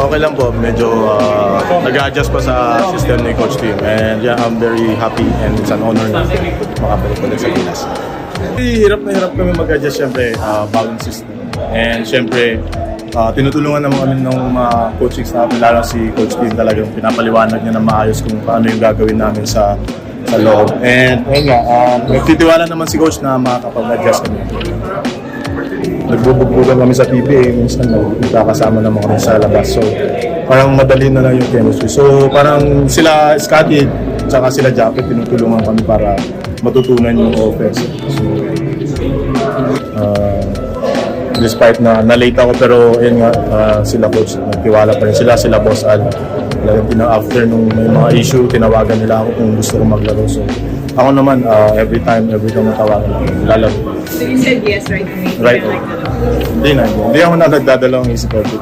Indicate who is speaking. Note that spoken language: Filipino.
Speaker 1: okay lang po. Medyo nag-adjust pa sa system ni Coach Tim. And yeah, I'm very happy and it's an honor na makabalik ulit sa Pinas. Hirap na hirap kami mag-adjust syempre, bagong system. And syempre, tinutulungan naman kami ng mga coaching staff, lalo si Coach Tim talagang pinapaliwanag niya na maayos kung paano yung gagawin namin sa loob. And ayun nga, nagtitiwala naman si Coach na makakapag-adjust kami. Nagbubugbugan kami sa PBA, minsan nagkakasama naman kami sa labas. So parang madali na lang yung chemistry. So parang sila Scotty tsaka sila Japet, tinutulungan kami para matutunan yung offense. So, despite na late ako, pero yun nga, sila Coach, nagtiwala pa rin sila Boss Al. After nung may mga issue, tinawagan nila ako kung gusto ko maglaro. So ako naman, every time natawagan ako, lalaro.
Speaker 2: So you said yes right away?
Speaker 1: Right. Hindi ako na nagdadalawang isip every time.